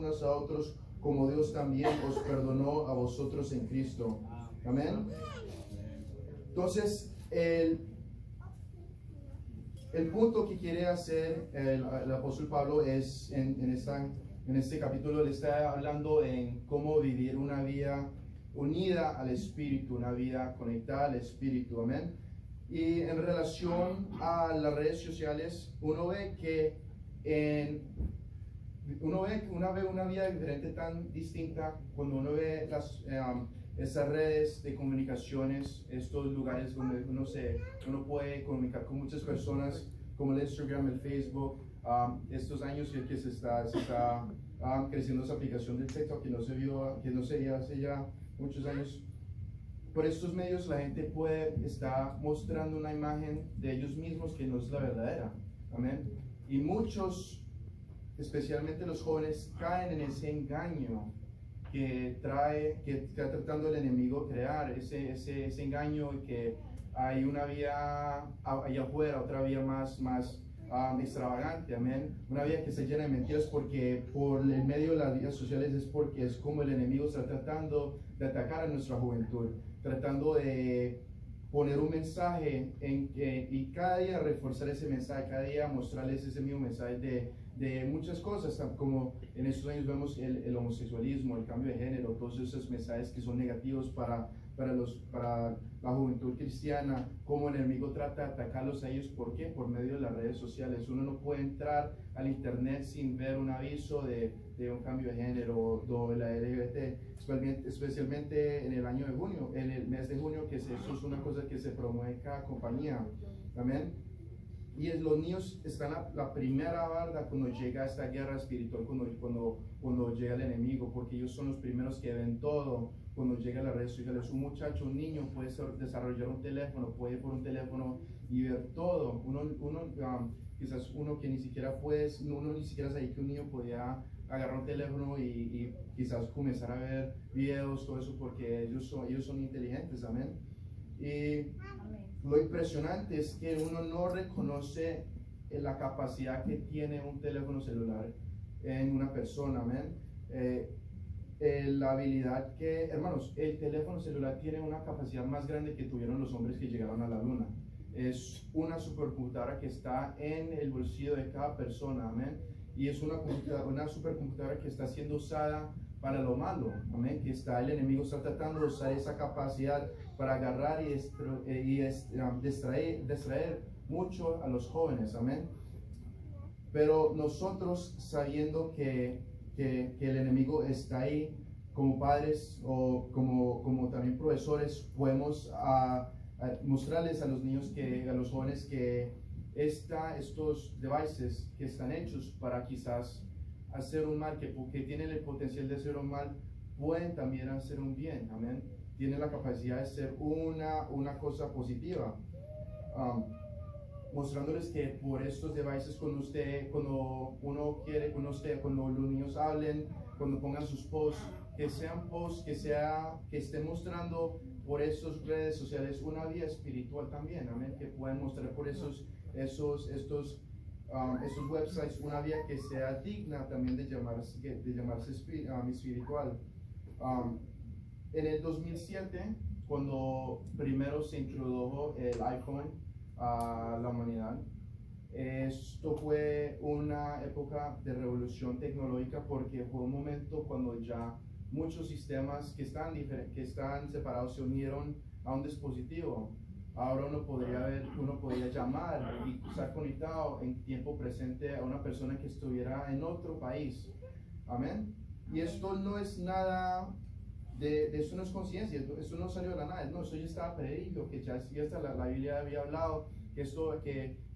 unos a otros como Dios también os perdonó a vosotros en Cristo. Amén. Entonces, el punto que quiere hacer el apóstol Pablo es, en este capítulo, le está hablando en cómo vivir una vida unida al Espíritu, una vida conectada al Espíritu. Amén. Y en relación a las redes sociales, uno ve que uno ve una vida diferente, tan distinta, cuando uno ve esas redes de comunicaciones, estos lugares donde uno puede comunicar con muchas personas, como el Instagram, el Facebook, estos años que se está creciendo esa aplicación del TikTok que no se veía hace ya muchos años. Por estos medios la gente está mostrando una imagen de ellos mismos que no es la verdadera. Amén. Y muchos, especialmente los jóvenes, caen en ese engaño que está tratando el enemigo crear, ese engaño de que hay una vida allá afuera, otra vida más extravagante, amén. Una vida que se llena de mentiras, porque por el medio de las redes sociales es como el enemigo está tratando de atacar a nuestra juventud, tratando de poner un mensaje y cada día reforzar ese mensaje, cada día mostrarles ese mismo mensaje de muchas cosas, como en estos años vemos el homosexualismo, el cambio de género, todos esos mensajes que son negativos para la juventud cristiana, cómo el enemigo trata de atacarlos a ellos. ¿Por qué? Por medio de las redes sociales. Uno no puede entrar al internet sin ver un aviso de un cambio de género o de la LGBT, especialmente en el año de junio, en el mes de junio, que eso es una cosa que se promueve en cada compañía. Amén. Y los niños están la primera barda cuando llega esta guerra espiritual, cuando llega el enemigo, porque ellos son los primeros que ven todo. Cuando llega a las redes sociales, un muchacho, un niño puede desarrollar un teléfono, puede ir por un teléfono y ver todo. Quizás uno que ni siquiera sabía que un niño podía agarrar un teléfono y quizás comenzar a ver videos, todo eso, porque ellos son inteligentes. Amén. Y lo impresionante es que uno no reconoce la capacidad que tiene un teléfono celular en una persona. Amén. La habilidad que, hermanos, el teléfono celular tiene una capacidad más grande que tuvieron los hombres que llegaron a la luna. Es una supercomputadora que está en el bolsillo de cada persona. Amén. Y es una supercomputadora que está siendo usada para lo malo. Amén. Que el enemigo está tratando de usar esa capacidad para agarrar y distraer mucho a los jóvenes. Amén. Pero nosotros, sabiendo que el enemigo está ahí, como padres o como también profesores, podemos mostrarles a los niños, a los jóvenes, que estos devices que están hechos para quizás hacer un mal, que tienen el potencial de hacer un mal, pueden también hacer un bien. Amén. Tienen la capacidad de ser una cosa positiva. Mostrándoles que por estos devices, cuando los niños hablen, cuando pongan sus posts, que sean posts que estén mostrando por estas redes sociales una vida espiritual también. Amén. Que puedan mostrar por estos websites una vida que sea digna también de llamarse espiritual. En el 2007, cuando primero se introdujo el iPhone a la humanidad, esto fue una época de revolución tecnológica, porque fue un momento cuando ya muchos sistemas que están separados se unieron a un dispositivo. Ahora uno podía llamar y estar conectado en tiempo presente a una persona que estuviera en otro país. Amén. Y esto no es nada eso no es conciencia, esto no salió de la nada, no, eso ya estaba predicho, que ya hasta la Biblia había hablado que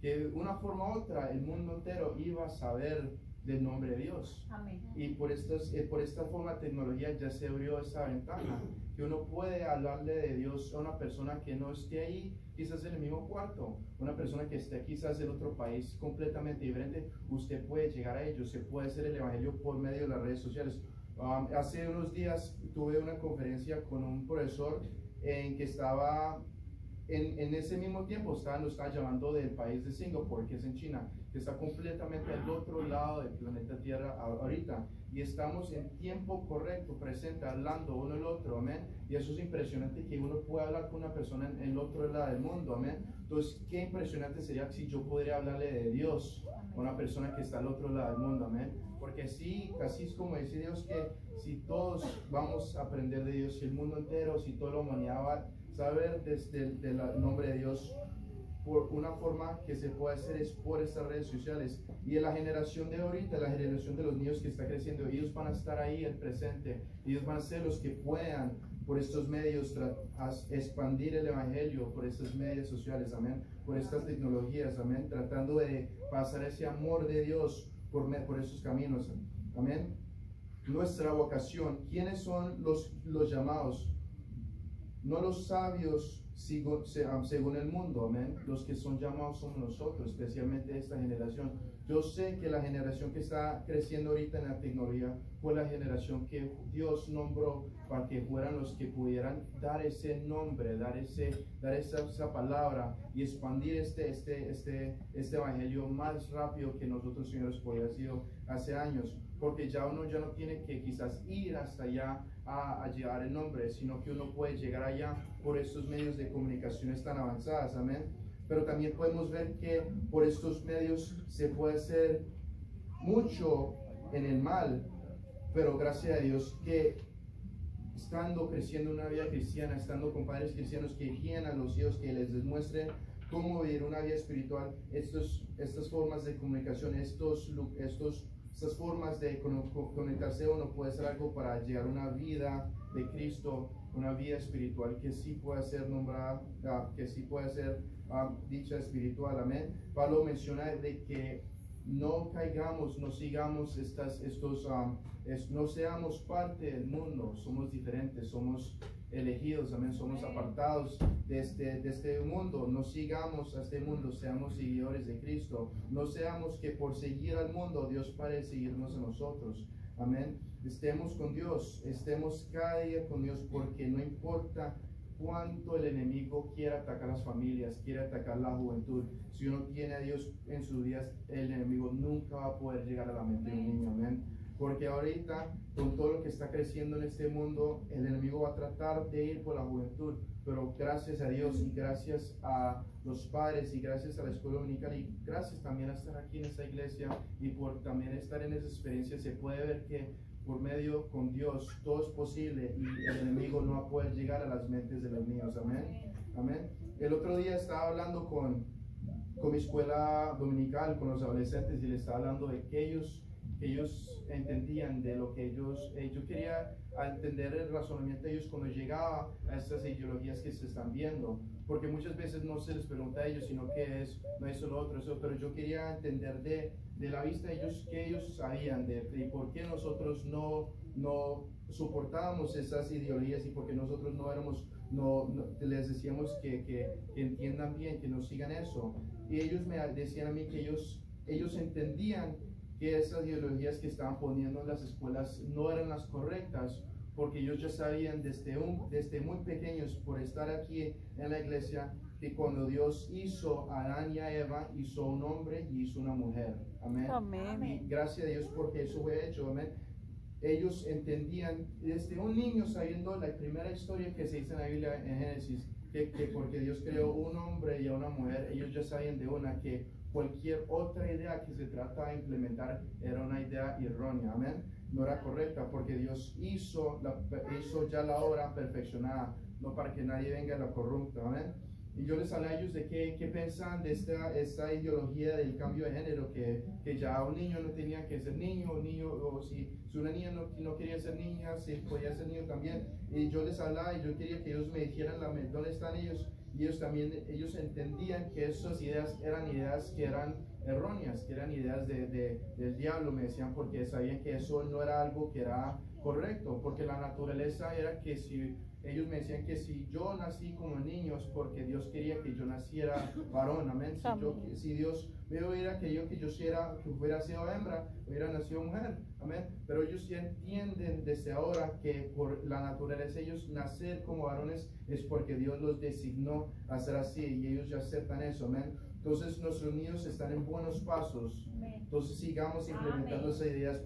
de una forma u otra el mundo entero iba a saber del nombre de Dios. Amén. Y por esta forma de tecnología ya se abrió esa ventana, que uno puede hablarle de Dios a una persona que no esté ahí, quizás en el mismo cuarto, una persona que esté quizás en otro país completamente diferente. Usted puede llegar a ellos, se puede hacer el evangelio por medio de las redes sociales. Hace unos días tuve una conferencia con un profesor en que estaba en ese mismo tiempo nos está llamando del país de Singapur, que es en China, que está completamente al otro lado del planeta Tierra ahorita. Y estamos en tiempo correcto, presente, hablando uno al otro, amén. Y eso es impresionante que uno pueda hablar con una persona en el otro lado del mundo, amén. Entonces, qué impresionante sería si yo podría hablarle de Dios a una persona que está al otro lado del mundo, amén. Porque sí, casi es como dice Dios que si todos vamos a aprender de Dios, si el mundo entero, si toda la humanidad va a saber desde el nombre de Dios, por una forma que se puede hacer es por estas redes sociales. Y en la generación de ahorita, la generación de los niños que está creciendo, ellos van a estar ahí en presente, ellos van a ser los que puedan por estos medios expandir el evangelio por estos medios sociales, amén, por estas tecnologías, amén, tratando de pasar ese amor de Dios por esos caminos, amén. Nuestra vocación, ¿quiénes son los llamados? No los sabios según el mundo, amén. Los que son llamados somos nosotros, especialmente esta generación. Yo sé que la generación que está creciendo ahorita en la tecnología fue la generación que Dios nombró para que fueran los que pudieran dar ese nombre, dar esa palabra y expandir este evangelio más rápido que nosotros, señores, podía sido hace años. Porque ya uno ya no tiene que quizás ir hasta allá a llevar el nombre, sino que uno puede llegar allá por estos medios de comunicaciones tan avanzadas, amén. Pero también podemos ver que por estos medios se puede hacer mucho en el mal, pero gracias a Dios que estando creciendo una vida cristiana, estando con padres cristianos que guían a los hijos, que les demuestren cómo vivir una vida espiritual, estas formas de comunicación, estas formas de conectarse uno puede ser algo para llegar a una vida de Cristo, una vida espiritual que sí puede ser nombrada, que sí puede ser dicha espiritual, amén. Pablo menciona de que no caigamos, no sigamos no seamos parte del mundo, somos diferentes, somos elegidos, amén, somos apartados de este mundo, no sigamos a este mundo, seamos seguidores de Cristo, no seamos que por seguir al mundo Dios pare de seguirnos a nosotros, amén. Estemos con Dios, estemos cada día con Dios, porque no importa cuánto el enemigo quiera atacar las familias, quiera atacar la juventud, si uno tiene a Dios en sus días, el enemigo nunca va a poder llegar a la mente de un niño, amén. Porque ahorita, con todo lo que está creciendo en este mundo, el enemigo va a tratar de ir por la juventud, pero gracias a Dios y gracias a los padres y gracias a la escuela dominical y gracias también a estar aquí en esta iglesia y por también estar en esa experiencia, se puede ver que por medio con Dios todo es posible y el enemigo no va a poder llegar a las mentes de los niños, amén, amén. El otro día estaba hablando con mi escuela dominical, con los adolescentes, y les estaba hablando de que ellos entendían de lo que yo quería entender el razonamiento de ellos cuando llegaba a estas ideologías que se están viendo, porque muchas veces no se les pregunta a ellos, sino que no es lo otro, eso, pero yo quería entender de la vista de ellos, que ellos sabían de por qué nosotros no soportábamos esas ideologías y por qué nosotros les decíamos que entiendan bien, que no sigan eso. Y ellos me decían a mí que ellos entendían que esas ideologías que estaban poniendo en las escuelas no eran las correctas, porque ellos ya sabían desde muy pequeños, por estar aquí en la iglesia, que cuando Dios hizo a Adán y a Eva, hizo un hombre y hizo una mujer, amén. Amén. Y gracias a Dios porque eso fue hecho, amén. Ellos entendían desde un niño, sabiendo la primera historia que se dice en la Biblia en Génesis, que porque Dios creó un hombre y a una mujer, ellos ya sabían de una que cualquier otra idea que se trata de implementar era una idea errónea, amén, no era correcta, porque Dios hizo ya la obra perfeccionada, no para que nadie venga a la corrupta, amén. Y yo les hablé a ellos de qué pensaban de esta ideología del cambio de género, que ya un niño no tenía que ser niño, o si una niña no quería ser niña, si podía ser niño también. Y yo les hablaba y yo quería que ellos me dijeran dónde están ellos. Y ellos entendían que esas ideas eran ideas que eran erróneas, que eran ideas del diablo, me decían, porque sabían que eso no era algo que era correcto, porque la naturaleza era que si ellos me decían que si yo nací como niño es porque Dios quería que yo naciera varón, amén. Si Dios me hubiera querido que que hubiera sido hembra, hubiera nacido mujer, amén. Pero ellos ya entienden desde ahora que por la naturaleza ellos nacer como varones es porque Dios los designó a ser así y ellos ya aceptan eso, amén. Entonces nuestros niños están en buenos pasos. Entonces sigamos implementando esas ideas,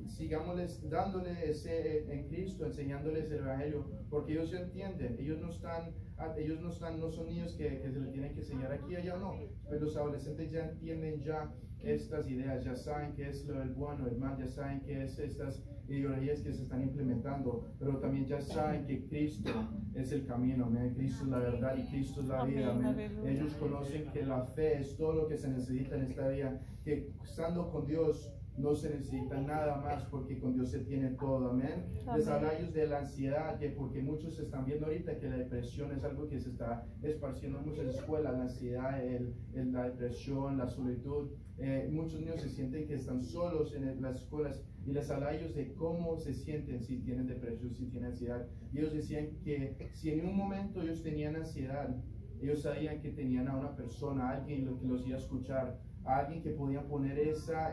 sigámosles dándole ese en Cristo, enseñándoles el Evangelio, porque ellos ya entienden, no son niños que se les tienen que enseñar aquí y allá, no, pero los adolescentes ya entienden ya estas ideas, ya saben qué es lo del bueno, el mal, ya saben qué es estas ideologías que se están implementando, pero también ya saben que Cristo es el camino, amén. Cristo es la verdad y Cristo es la vida, amén. Ellos conocen que la fe es todo lo que se necesita en esta vida, que estando con Dios no se necesita nada más porque con Dios se tiene todo, amén. Les habla a ellos de la ansiedad, que porque muchos están viendo ahorita que la depresión es algo que se está esparciendo en muchas escuelas, la ansiedad, la depresión, la solitud. Muchos niños se sienten que están solos en las escuelas y les habla a ellos de cómo se sienten si tienen depresión, si tienen ansiedad. Y ellos decían que si en un momento ellos tenían ansiedad, ellos sabían que tenían a una persona, a alguien que los iba a escuchar, a alguien que podía poner esa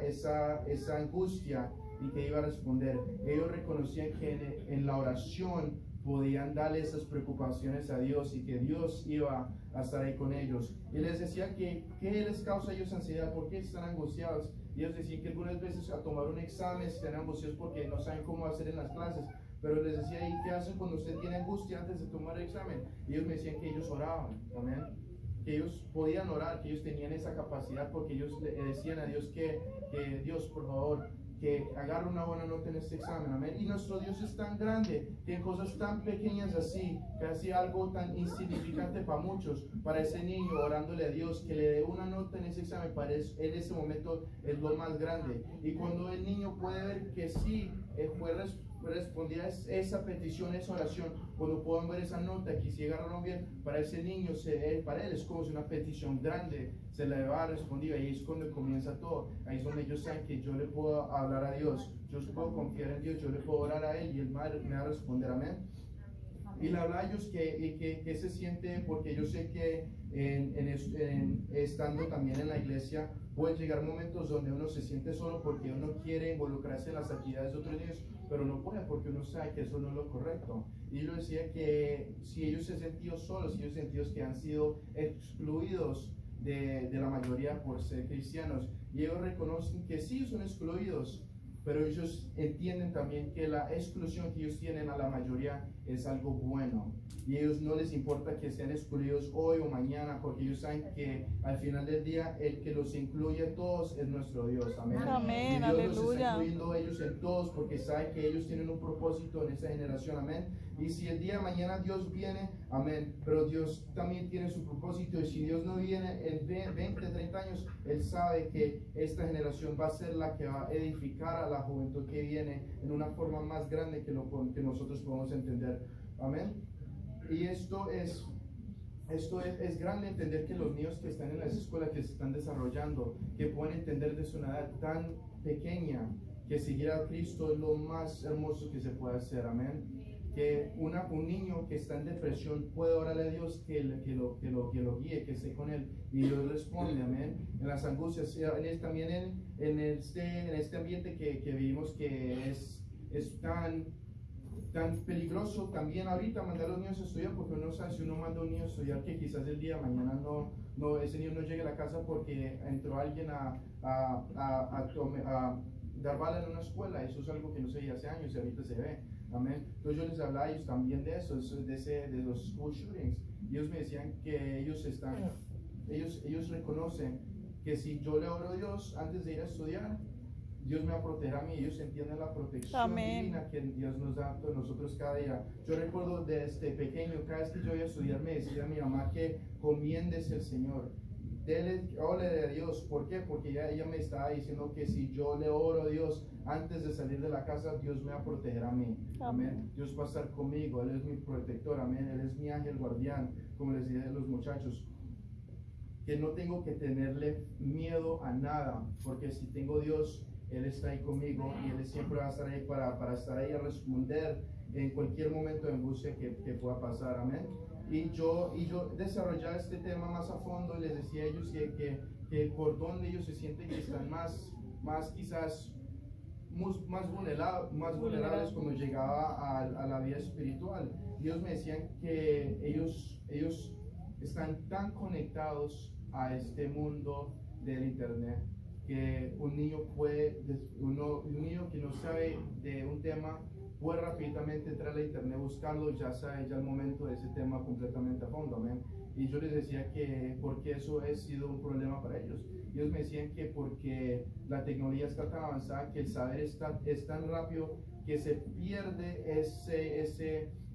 angustia y que iba a responder. Ellos reconocían que en la oración podían darle esas preocupaciones a Dios y que Dios iba a estar ahí con ellos. Y les decía que ¿qué les causa a ellos ansiedad? ¿Por qué están angustiados? Y ellos decían que algunas veces a tomar un examen están angustiados porque no saben cómo hacer en las clases. Pero les decía, ¿y qué hacen cuando usted tiene angustia antes de tomar el examen? Y ellos me decían que ellos oraban, amén. Que ellos podían orar, que ellos tenían esa capacidad porque ellos le decían a Dios que Dios, por favor, que agarre una buena nota en este examen, amén. Y nuestro Dios es tan grande que en cosas tan pequeñas así, casi algo tan insignificante para muchos, para ese niño orándole a Dios que le dé una nota en ese examen, para él en ese momento es lo más grande. Y cuando el niño puede ver que sí respondía esa petición, esa oración, cuando puedan ver esa nota que si agarraron bien, para ese niño, para él es como si una petición grande se le va a responder, y ahí es cuando comienza todo. Ahí es donde ellos saben que yo le puedo hablar a Dios, yo puedo confiar en Dios, yo le puedo orar a Él y Él me va a responder, amén. Y le habla a ellos que se siente, porque yo sé que estando también en la iglesia pueden llegar momentos donde uno se siente solo porque uno quiere involucrarse en las actividades de otros niños, pero no puede porque uno sabe que eso no es lo correcto. Y yo decía que si ellos se sentían solos, si ellos sentían que han sido excluidos de la mayoría por ser cristianos, y ellos reconocen que sí son excluidos, pero ellos entienden también que la exclusión que ellos tienen a la mayoría es algo bueno, y a ellos no les importa que sean excluidos hoy o mañana, porque ellos saben que al final del día el que los incluye a todos es nuestro Dios, amén. Amén, Y Dios aleluya. los está incluyendo a ellos en todos porque sabe que ellos tienen un propósito en esta generación, amén. Y si el día de mañana Dios viene, amén, pero Dios también tiene su propósito, y si Dios no viene en 20, 30 años, Él sabe que esta generación va a ser la que va a edificar a la juventud que viene en una forma más grande que que nosotros podemos entender, amén. Y esto es grande entender que los niños que están en las escuelas, que se están desarrollando, que pueden entender desde una edad tan pequeña que seguir a Cristo es lo más hermoso que se puede hacer, amén. Que un niño que está en depresión puede orarle a Dios que lo guíe, que esté con él, y Dios responde, amén. En las angustias, también en este ambiente que vivimos, que es tan peligroso también ahorita mandar a los niños a estudiar, porque uno sabe, si uno manda a un niño a estudiar, que quizás el día de mañana ese niño no llegue a la casa porque entró alguien a dar bala en una escuela. Eso es algo que no se veía hace años y ahorita se ve, amén. Entonces yo les hablaba a ellos también de eso, de los school shootings, y ellos me decían que ellos reconocen que si yo le oro a Dios antes de ir a estudiar, Dios me va a proteger a mí. Ellos entienden la protección Amén. divina que Dios nos da a nosotros cada día. Yo recuerdo desde pequeño, cada vez que yo iba a estudiar, me decía mi mamá que comiéndese al Señor, órale a Dios. ¿Por qué? Porque ella me estaba diciendo que si yo le oro a Dios antes de salir de la casa, Dios me va a proteger a mí. Amén. Dios va a estar conmigo, Él es mi protector, amén. Él es mi ángel guardián, como les dije a los muchachos. Que no tengo que tenerle miedo a nada, porque si tengo Dios, Él está ahí conmigo y Él siempre va a estar ahí para estar ahí a responder en cualquier momento de angustia que pueda pasar, amén. Y yo desarrollaba este tema más a fondo y les decía a ellos que por donde ellos se sienten que están más quizás más vulnerables cuando llegaba a la vida espiritual. Ellos me decían que ellos están tan conectados a este mundo del internet que un niño que no sabe de un tema puede rápidamente entrar a internet, buscarlo, ya sabe ya el momento de ese tema completamente a fondo, amén. Y yo les decía que porque eso ha sido un problema para ellos. Ellos me decían que porque la tecnología está tan avanzada, que el saber es tan rápido que se pierde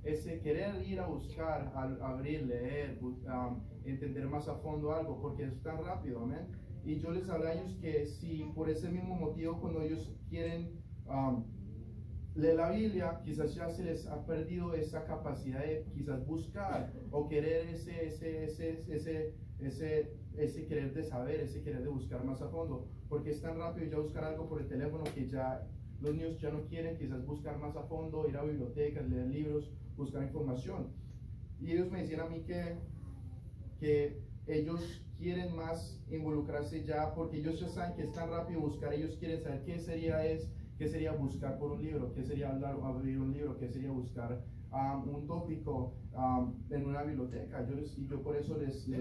ese querer ir a buscar, abrir, leer, entender más a fondo algo, porque es tan rápido, amén. Y yo les hablaba a ellos que si por ese mismo motivo cuando ellos quieren leer la Biblia, quizás ya se les ha perdido esa capacidad de quizás buscar o querer ese querer de saber, ese querer de buscar más a fondo, porque es tan rápido ya buscar algo por el teléfono que ya los niños ya no quieren quizás buscar más a fondo, ir a bibliotecas, leer libros, buscar información. Y ellos me decían a mí que ellos quieren más involucrarse ya, porque ellos ya saben que es tan rápido buscar, ellos quieren saber qué sería buscar por un libro, qué sería abrir un libro, qué sería buscar un tópico en una biblioteca. Yo por eso les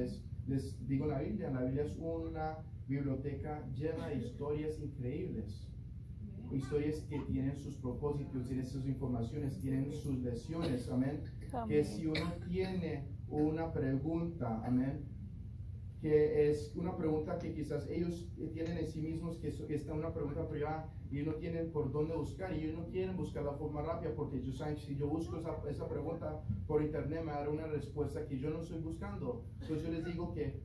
digo la Biblia es una biblioteca llena de historias increíbles, historias que tienen sus propósitos, tienen sus informaciones, tienen sus lecciones, amén. Que si uno tiene una pregunta, amén, que es una pregunta que quizás ellos tienen en sí mismos, que es una pregunta privada y no tienen por dónde buscar y ellos no quieren buscar la forma rápida porque ellos saben que si yo busco esa pregunta por internet me va a dar una respuesta que yo no estoy buscando. Entonces yo les digo que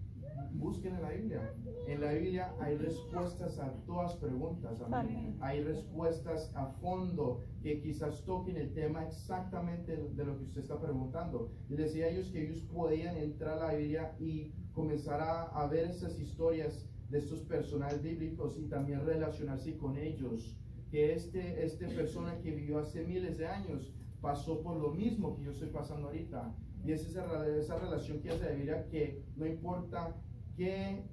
busquen en la Biblia. En la Biblia hay respuestas a todas preguntas, amén. Hay respuestas a fondo que quizás toquen el tema exactamente de lo que usted está preguntando. Y les decía a ellos que ellos podían entrar a la Biblia y comenzar a ver esas historias de estos personajes bíblicos y también relacionarse con ellos, que este persona que vivió hace miles de años pasó por lo mismo que yo estoy pasando ahorita, y es esa relación que hace la Biblia, que no importa qué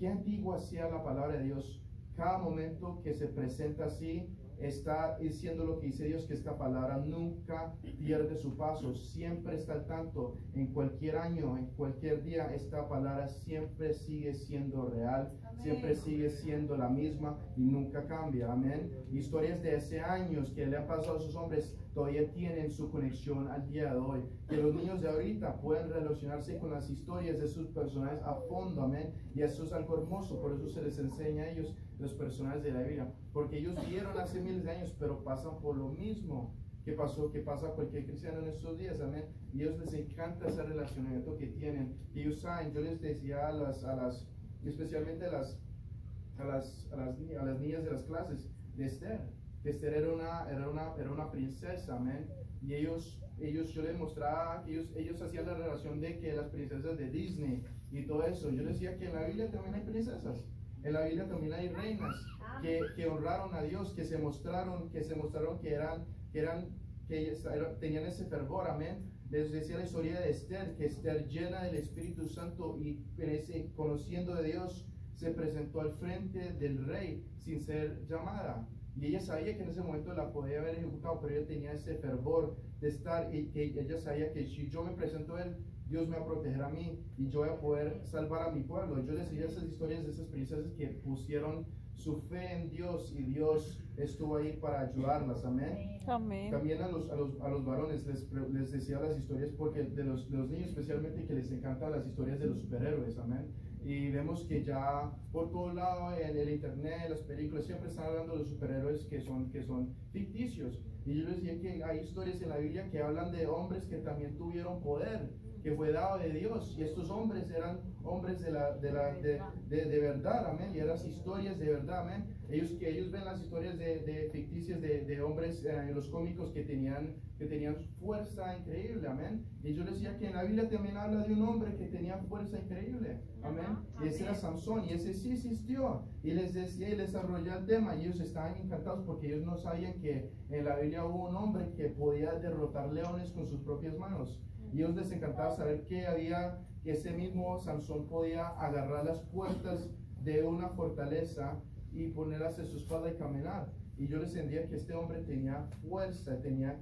antigua sea la palabra de Dios, cada momento que se presenta así está diciendo lo que dice Dios, que esta palabra nunca pierde su paso, siempre está al tanto, en cualquier año, en cualquier día, esta palabra siempre sigue siendo real, amén. Siempre sigue siendo la misma y nunca cambia, amén. Historias de hace años que le han pasado a esos hombres todavía tienen su conexión al día de hoy, que los niños de ahorita pueden relacionarse con las historias de sus personajes a fondo, amén, y eso es algo hermoso, por eso se les enseña a ellos los personajes de la Biblia, porque ellos vieron hace miles de años, pero pasan por lo mismo que pasa a cualquier cristiano en estos días, amén, y a ellos les encanta ese relacionamiento que tienen, y ellos saben, yo les decía especialmente a las niñas de las clases de Esther, que Esther era una princesa, amén, y yo les mostraba que ellos hacían la relación de que las princesas de Disney y todo eso. Yo les decía que en la Biblia también hay princesas, en la Biblia también hay reinas que honraron a Dios, que se mostraron que tenían ese fervor, amén. Les decía la historia de Esther, que Esther, llena del Espíritu Santo y conociendo de Dios, se presentó al frente del rey sin ser llamada. Y ella sabía que en ese momento la podía haber ejecutado, pero ella tenía ese fervor de estar, y que ella sabía que si yo me presento a él, Dios me va a proteger a mí y yo voy a poder salvar a mi pueblo. Yo les decía esas historias de esas princesas que pusieron su fe en Dios y Dios estuvo ahí para ayudarlas, amén. Amén. También a los varones les decía las historias, porque de los niños especialmente, que les encantan las historias de los superhéroes, amén. Y vemos que ya por todo lado en el internet, las películas, siempre están hablando de los superhéroes que son ficticios. Y yo les decía que hay historias en la Biblia que hablan de hombres que también tuvieron poder, que fue dado de Dios, y estos hombres eran hombres de verdad, amén, y eran historias de verdad, amén. ellos ven las historias de ficticias de hombres en los cómicos que tenían fuerza increíble, amén. Y yo decía que en la Biblia también habla de un hombre que tenía fuerza increíble, amén. Y ese era Sansón, y ese sí existió. Y les decía y les desarrollaba el tema, y ellos estaban encantados porque ellos no sabían que en la Biblia hubo un hombre que podía derrotar leones con sus propias manos. Y ellos les encantaba saber que ese mismo Sansón podía agarrar las puertas de una fortaleza y ponerlas en su espalda y caminar. Y yo les entendía que este hombre tenía fuerza, tenía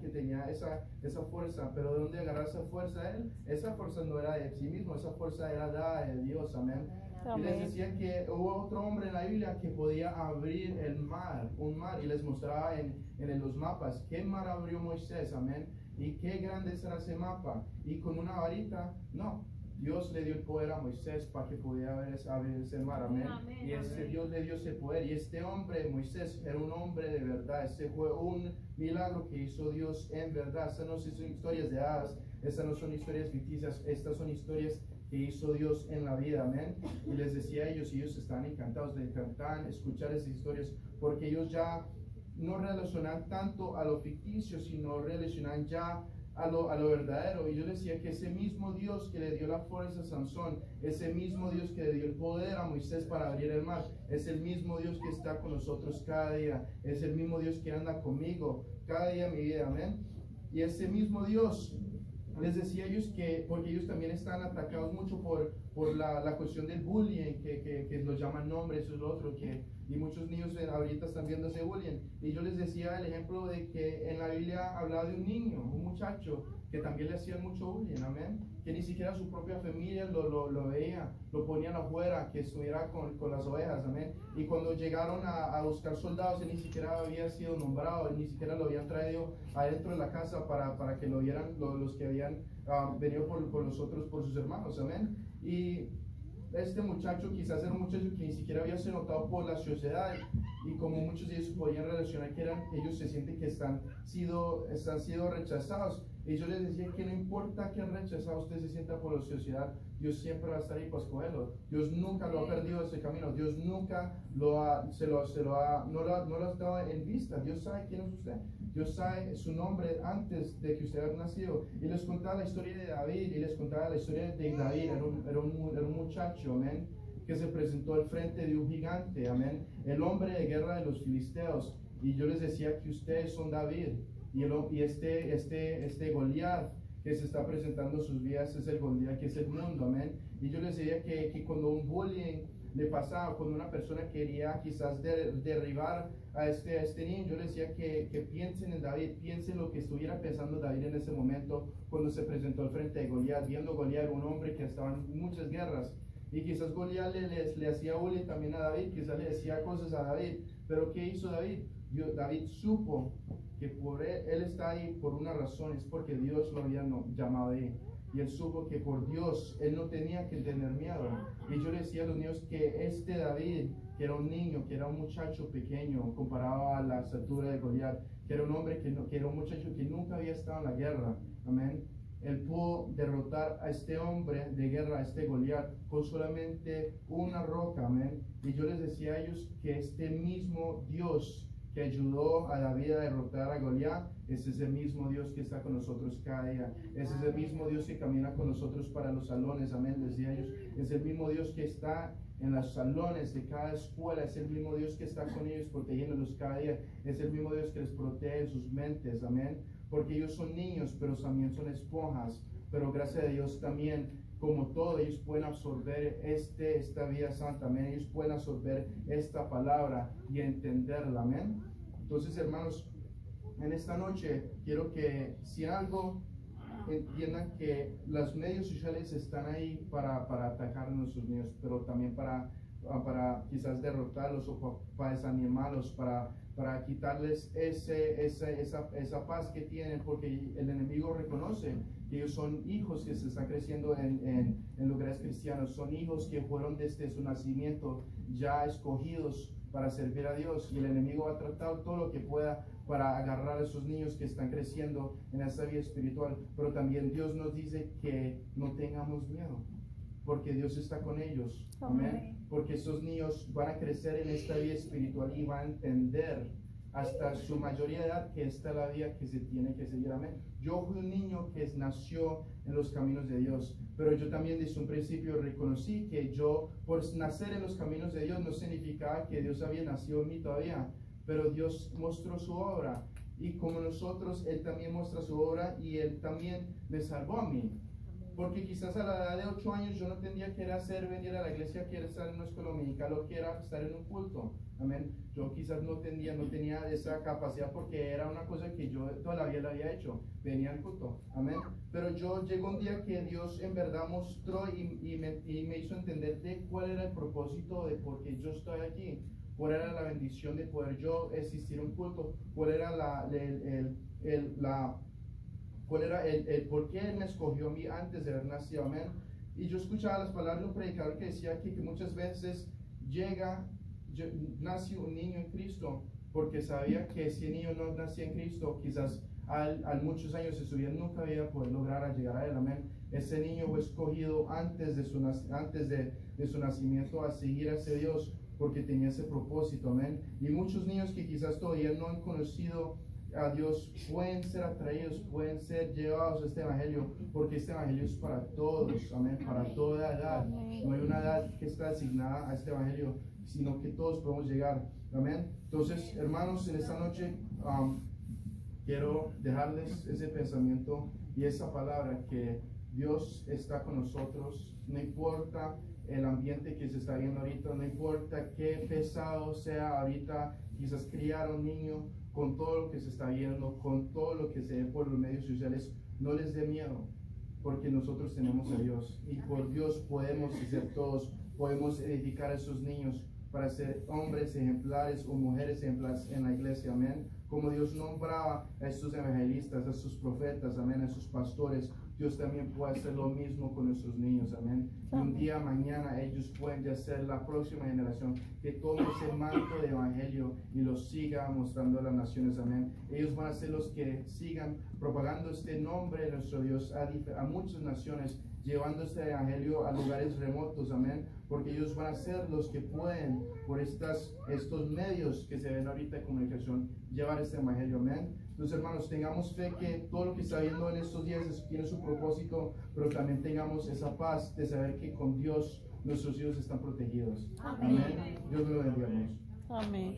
esa fuerza, pero ¿de dónde agarrar esa fuerza él? Esa fuerza no era de sí mismo, esa fuerza era dada de Dios, amén. Y les decía que hubo otro hombre en la Biblia que podía abrir el mar, un mar, y les mostraba en los mapas qué mar abrió Moisés, amén, y qué grande era ese mapa, y con una varita, no. Dios le dio el poder a Moisés para que pudiera abrir ese mar, amén. Y Dios le dio ese poder. Y este hombre, Moisés, era un hombre de verdad. Ese fue un milagro que hizo Dios en verdad. Estas no son historias de hadas, estas no son historias ficticias, estas son historias que hizo Dios en la vida, amén. Y les decía a ellos, y ellos estaban encantados, les encantaban escuchar esas historias, porque ellos ya no relacionan tanto a lo ficticio, sino relacionan ya a lo verdadero. Y yo decía que ese mismo Dios que le dio la fuerza a Sansón, ese mismo Dios que le dio el poder a Moisés para abrir el mar, es el mismo Dios que está con nosotros cada día, es el mismo Dios que anda conmigo cada día de mi vida, amén. Y ese mismo Dios, les decía a ellos que, porque ellos también están atacados mucho por la cuestión del bullying, que los llaman nombres, eso es lo otro, y muchos niños ahorita están viendo ese bullying. Y yo les decía el ejemplo de que en la Biblia hablaba de un niño, un muchacho, que también le hacían mucho bullying, amén. Que ni siquiera su propia familia lo veía, lo ponían afuera, que estuviera con las ovejas, amén. Y cuando llegaron a buscar soldados, él ni siquiera había sido nombrado, él ni siquiera lo habían traído adentro de la casa para que lo vieran los que habían venido por nosotros, por sus hermanos, amén. Y este muchacho quizás era un muchacho que ni siquiera había sido notado por la sociedad, y como muchos de ellos podían relacionar que ellos se sienten que están sido rechazados. Y yo les decía que no importa qué rechazado usted se sienta por la sociedad, Dios siempre va a estar ahí para escogerlo. Dios nunca lo ha perdido ese camino, Dios nunca no lo ha estado en vista. Dios sabe quién es usted, Dios sabe su nombre antes de que usted haya nacido. Y les contaba la historia de David, y les contaba la historia de David. Era un muchacho, amén, que se presentó al frente de un gigante, amén, el hombre de guerra de los filisteos. Y yo les decía que ustedes son David, y este Goliat que se está presentando en sus vidas es el Goliat que es el mundo, amén. Y yo les decía que cuando un bullying le pasaba, cuando una persona quería quizás derribar a este niño, yo les decía que piensen en David, piensen lo que estuviera pensando David en ese momento cuando se presentó al frente de Goliat, viendo Goliat, un hombre que estaba en muchas guerras. Y quizás Goliat le hacía bullying también a David, quizás le decía cosas a David, pero ¿qué hizo David? David supo que por él está ahí por una razón, es porque Dios lo había llamado ahí. Y él supo que por Dios él no tenía que tener miedo. Y yo le decía a los niños que este David, que era un niño, que era un muchacho pequeño comparado a la estatura de Goliat, que era un hombre que era un muchacho que nunca había estado en la guerra, amén. Él pudo derrotar a este hombre de guerra, a este Goliat, con solamente una roca, amén. Y yo les decía a ellos que este mismo Dios que ayudó a David a derrotar a Goliat, ese es el mismo Dios que está con nosotros cada día. Ese es el mismo Dios que camina con nosotros para los salones, amén, decía ellos. Es el mismo Dios que está en los salones de cada escuela, es el mismo Dios que está con ellos protegiéndolos cada día. Es el mismo Dios que les protege sus mentes, amén. Porque ellos son niños, pero también son esponjas. Pero gracias a Dios también, como todo, ellos pueden absorber esta vida santa, amén. Ellos pueden absorber esta palabra y entenderla, amén. Entonces, hermanos, en esta noche quiero que, si algo, entiendan que los medios sociales están ahí para atacar a nuestros niños, pero también para quizás derrotarlos o para desanimarlos, para quitarles esa paz que tienen, porque el enemigo reconoce que ellos son hijos que se están creciendo en lugares cristianos, son hijos que fueron desde su nacimiento ya escogidos para servir a Dios, y el enemigo va a tratar todo lo que pueda para agarrar a esos niños que están creciendo en esa vida espiritual. Pero también Dios nos dice que no tengamos miedo, porque Dios está con ellos. Amén. Porque esos niños van a crecer en esta vida espiritual y van a entender hasta su mayoría de edad que esta es la vida que se tiene que seguir. Amén. Yo fui un niño que nació en los caminos de Dios, pero yo también desde un principio reconocí que yo, por nacer en los caminos de Dios, no significaba que Dios había nacido en mí todavía, pero Dios mostró su obra, y como nosotros, Él también muestra su obra, y Él también me salvó a mí. Porque quizás a la edad de 8 años yo no entendía qué era hacer, venir a la iglesia, qué era estar en una escuela dominical o qué era estar en un culto. Amén. Yo quizás no tenía esa capacidad porque era una cosa que yo toda la vida la había hecho. Venía al culto. Amén. Pero yo llegó un día que Dios en verdad mostró y me hizo entender de cuál era el propósito de por qué yo estoy aquí. Cuál era la bendición de poder yo existir en un culto. Cuál era cuál era el por qué Él me escogió a mí antes de haber nacido, amén. Y yo escuchaba las palabras de un predicador que decía aquí que muchas veces nace un niño en Cristo porque sabía que si el niño no nacía en Cristo, quizás al muchos años de su vida nunca iba a poder lograr llegar a Él, amén. Ese niño fue escogido antes de su nacimiento a seguir a ese Dios porque tenía ese propósito, amén. Y muchos niños que quizás todavía no han conocido a Dios pueden ser atraídos, pueden ser llevados a este evangelio, porque este evangelio es para todos, amén, para toda edad. No hay una edad que está asignada a este evangelio, sino que todos podemos llegar, amén. Entonces, hermanos, en esta noche quiero dejarles ese pensamiento y esa palabra que Dios está con nosotros, no importa el ambiente que se está viendo ahorita, no importa qué pesado sea ahorita, quizás criar a un niño con todo lo que se está viendo, con todo lo que se ve por los medios sociales, no les dé miedo, porque nosotros tenemos a Dios y por Dios podemos ser todos, podemos edificar a esos niños para ser hombres ejemplares o mujeres ejemplares en la iglesia, amén. Como Dios nombraba a estos evangelistas, a estos profetas, amén, a estos pastores, Dios también puede hacer lo mismo con nuestros niños, amén. Y un día mañana ellos pueden ya ser la próxima generación que tome ese manto de evangelio y lo siga mostrando a las naciones, amén. Ellos van a ser los que sigan propagando este nombre de nuestro Dios a muchas naciones, llevando este evangelio a lugares remotos, amén, porque ellos van a ser los que pueden, por estos medios que se ven ahorita de comunicación, llevar este evangelio, amén. Entonces, hermanos, tengamos fe que todo lo que está viendo en estos días tiene su propósito, pero también tengamos esa paz de saber que con Dios nuestros hijos están protegidos. Amén. Dios me lo bendiga, hermanos. Amén.